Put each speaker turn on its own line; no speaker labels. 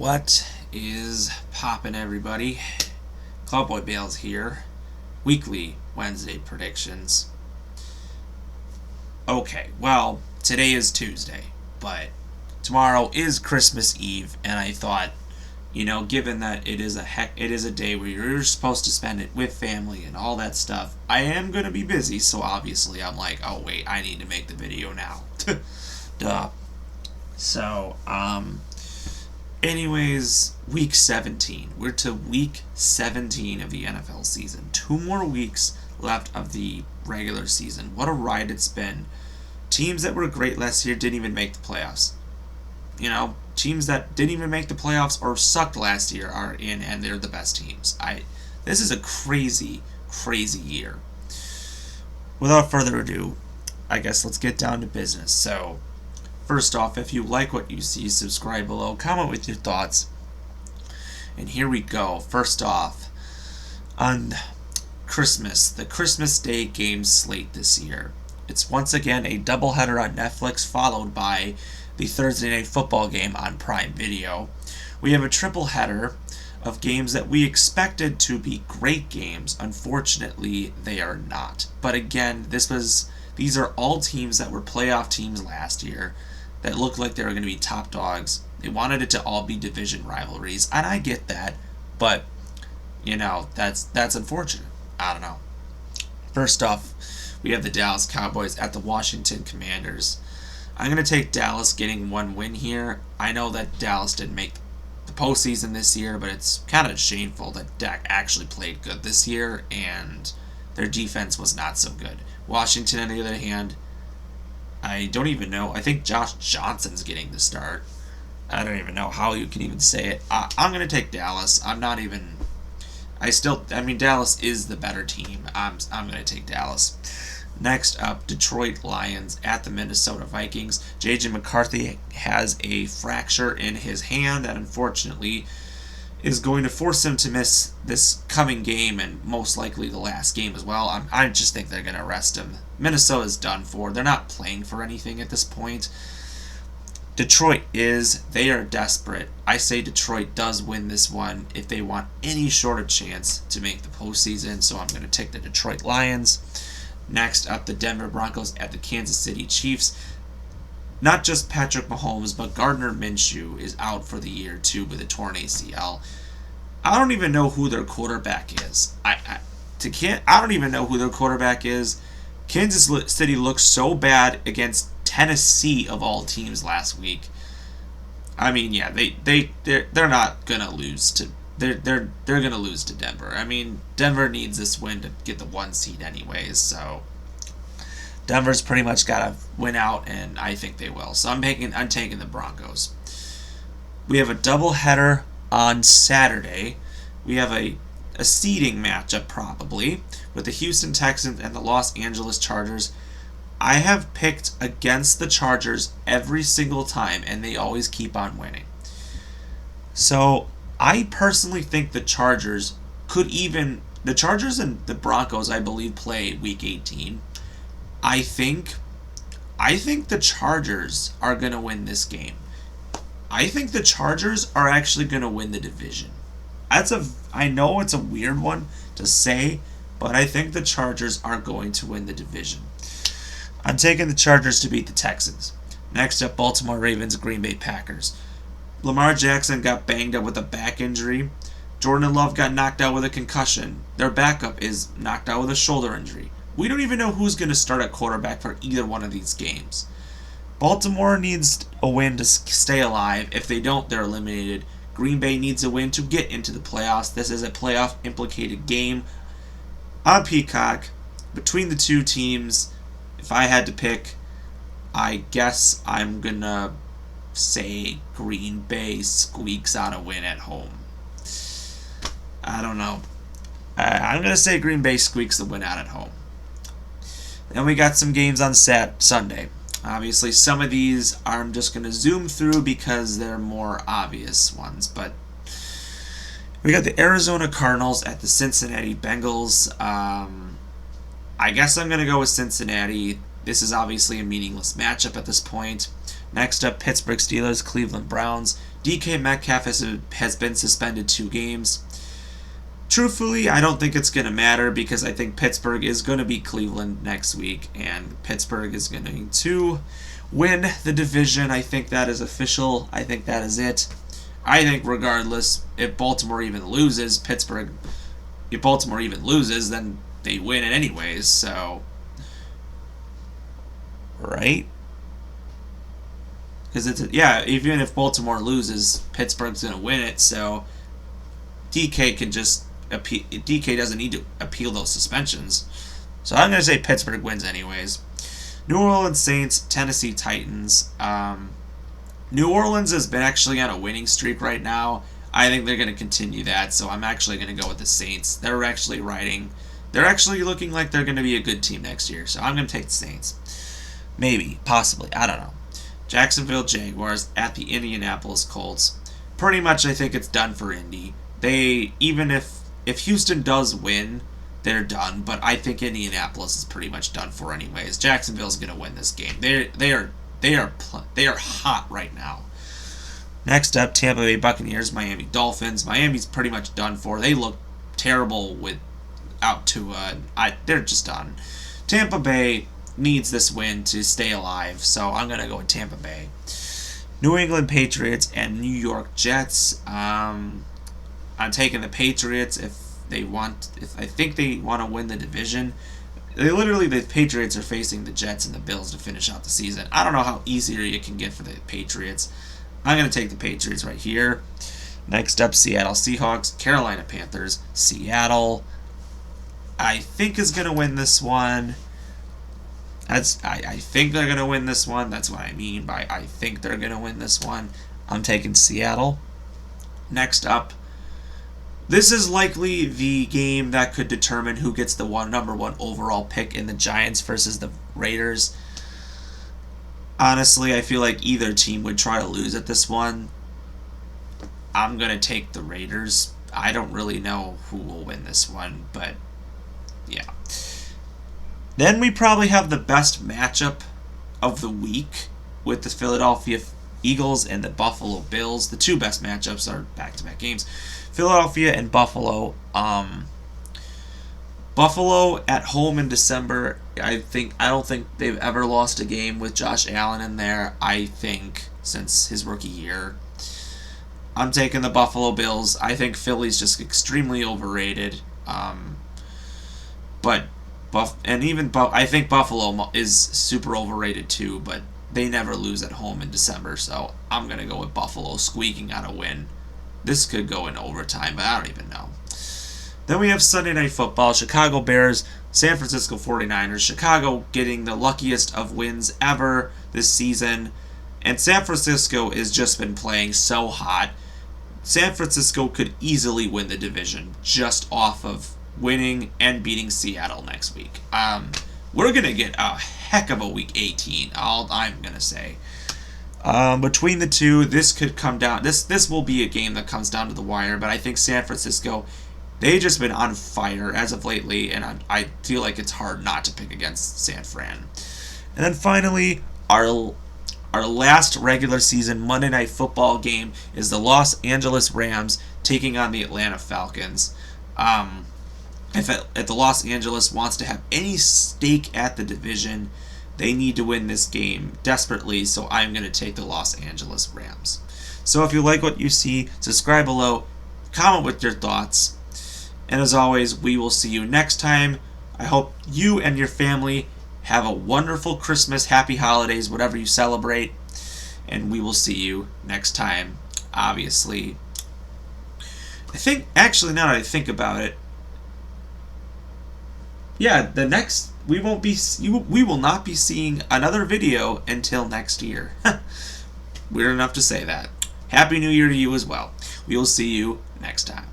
What is poppin', everybody? Cowboy Bales here. Weekly Wednesday predictions. Okay, well, today is Tuesday, but tomorrow is Christmas Eve, and I thought, given that it is a day where you're supposed to spend it with family and all that stuff, I am gonna be busy. So obviously, I'm like, oh wait, I need to make the video now. Duh. So, anyways, week 17. We're to week 17 of the NFL season. 2 more weeks left of the regular season. What a ride it's been. Teams that were great last year didn't even make the playoffs. Teams that didn't even make the playoffs or sucked last year are in, and they're the best teams. This is a crazy, crazy year. Without further ado, I guess let's get down to business. So, first off, if you like what you see, subscribe below, comment with your thoughts. And here we go. First off, on Christmas, the Christmas Day game slate this year. It's once again a doubleheader on Netflix, followed by the Thursday Night Football game on Prime Video. We have a triple header of games that we expected to be great games. Unfortunately, they are not. But again, these are all teams that were playoff teams last year that looked like they were going to be top dogs. They wanted it to all be division rivalries, and I get that, but that's unfortunate. I don't know. First off, we have the Dallas Cowboys at the Washington Commanders. I'm going to take Dallas getting one win here. I know that Dallas didn't make the postseason this year, but it's kind of shameful that Dak actually played good this year, and their defense was not so good. Washington, on the other hand, I don't even know. I think Josh Johnson's getting the start. I don't even know how you can even say it. I'm going to take Dallas. Dallas is the better team. I'm going to take Dallas. Next up, Detroit Lions at the Minnesota Vikings. J.J. McCarthy has a fracture in his hand that unfortunately is going to force him to miss this coming game and most likely the last game as well. I just think they're going to rest him. Minnesota's done for. They're not playing for anything at this point. Detroit they are desperate. I say Detroit does win this one if they want any sort of chance to make the postseason, so I'm going to take the Detroit Lions. Next up, the Denver Broncos at the Kansas City Chiefs. Not just Patrick Mahomes, but Gardner Minshew is out for the year too with a torn ACL. I don't even know who their quarterback is. I don't even know who their quarterback is. Kansas City looked so bad against Tennessee of all teams last week. I mean, yeah, they're not gonna lose to they're gonna lose to Denver. I mean, Denver needs this win to get the 1 seed anyways, so Denver's pretty much got to win out, and I think they will. So I'm taking the Broncos. We have a doubleheader on Saturday. We have a seeding matchup probably with the Houston Texans and the Los Angeles Chargers. I have picked against the Chargers every single time, and they always keep on winning. So I personally think the Chargers and the Broncos, I believe, play Week 18. I think the Chargers are going to win this game. I think the Chargers are actually going to win the division. I know it's a weird one to say, but I think the Chargers are going to win the division. I'm taking the Chargers to beat the Texans. Next up, Baltimore Ravens, Green Bay Packers. Lamar Jackson got banged up with a back injury. Jordan Love got knocked out with a concussion. Their backup is knocked out with a shoulder injury. We don't even know who's going to start at quarterback for either one of these games. Baltimore needs a win to stay alive. If they don't, they're eliminated. Green Bay needs a win to get into the playoffs. This is a playoff-implicated game on Peacock between the two teams. If I had to pick, I guess I'm going to say Green Bay squeaks out a win at home. I don't know. I'm going to say Green Bay squeaks the win out at home. Then we got some games on Sunday. Obviously, some of these I'm just going to zoom through because they're more obvious ones. But we got the Arizona Cardinals at the Cincinnati Bengals. I guess I'm going to go with Cincinnati. This is obviously a meaningless matchup at this point. Next up, Pittsburgh Steelers, Cleveland Browns. DK Metcalf has been suspended 2 games. Truthfully, I don't think it's going to matter because I think Pittsburgh is going to beat Cleveland next week, and Pittsburgh is going to win the division. I think that is official. I think that is it. I think regardless, if Baltimore even loses, if Baltimore even loses, then they win it anyways, so... Right? Because even if Baltimore loses, Pittsburgh's going to win it, so DK can just appeal. DK doesn't need to appeal those suspensions. So I'm going to say Pittsburgh wins anyways. New Orleans Saints, Tennessee Titans. New Orleans has been actually on a winning streak right now. I think they're going to continue that, so I'm actually going to go with the Saints. They're actually looking like they're going to be a good team next year, so I'm going to take the Saints. Maybe, possibly, I don't know. Jacksonville Jaguars at the Indianapolis Colts. Pretty much I think it's done for Indy. Even if Houston does win, they're done, but I think Indianapolis is pretty much done for anyways. Jacksonville's going to win this game. They are hot right now. Next up, Tampa Bay Buccaneers, Miami Dolphins. Miami's pretty much done for. They look terrible without Tua. They're just done. Tampa Bay needs this win to stay alive, so I'm going to go with Tampa Bay. New England Patriots and New York Jets. I'm taking the Patriots if I think they want to win the division. The Patriots are facing the Jets and the Bills to finish out the season. I don't know how easier it can get for the Patriots. I'm going to take the Patriots right here. Next up, Seattle Seahawks, Carolina Panthers. Seattle, I think, is going to win this one. I think they're going to win this one. That's what I mean by I think they're going to win this one. I'm taking Seattle. Next up, this is likely the game that could determine who gets the number one overall pick in the Giants versus the Raiders. Honestly, I feel like either team would try to lose at this one. I'm going to take the Raiders. I don't really know who will win this one, but yeah. Then we probably have the best matchup of the week with the Philadelphia Eagles and the Buffalo Bills. The 2 best matchups are back-to-back games. Philadelphia and Buffalo. Buffalo at home in December. I don't think they've ever lost a game with Josh Allen in there. I think since his rookie year. I'm taking the Buffalo Bills. I think Philly's just extremely overrated. I think Buffalo is super overrated too, but they never lose at home in December, so I'm going to go with Buffalo squeaking out a win. This could go in overtime, but I don't even know. Then we have Sunday Night Football, Chicago Bears, San Francisco 49ers. Chicago getting the luckiest of wins ever this season, and San Francisco has just been playing so hot. San Francisco could easily win the division just off of winning and beating Seattle next week. We're going to get a heck of a Week 18, I'm going to say. Between the two, this could come down. This will be a game that comes down to the wire, but I think San Francisco, they've just been on fire as of lately, and I feel like it's hard not to pick against San Fran. And then finally, our last regular season Monday Night Football game is the Los Angeles Rams taking on the Atlanta Falcons. If the Los Angeles wants to have any stake at the division, they need to win this game desperately, so I'm going to take the Los Angeles Rams. So if you like what you see, subscribe below, comment with your thoughts, and as always, we will see you next time. I hope you and your family have a wonderful Christmas, happy holidays, whatever you celebrate, and we will see you next time, obviously. I think, actually, now that I think about it, yeah, we will not be seeing another video until next year. Weird enough to say that. Happy New Year to you as well. We will see you next time.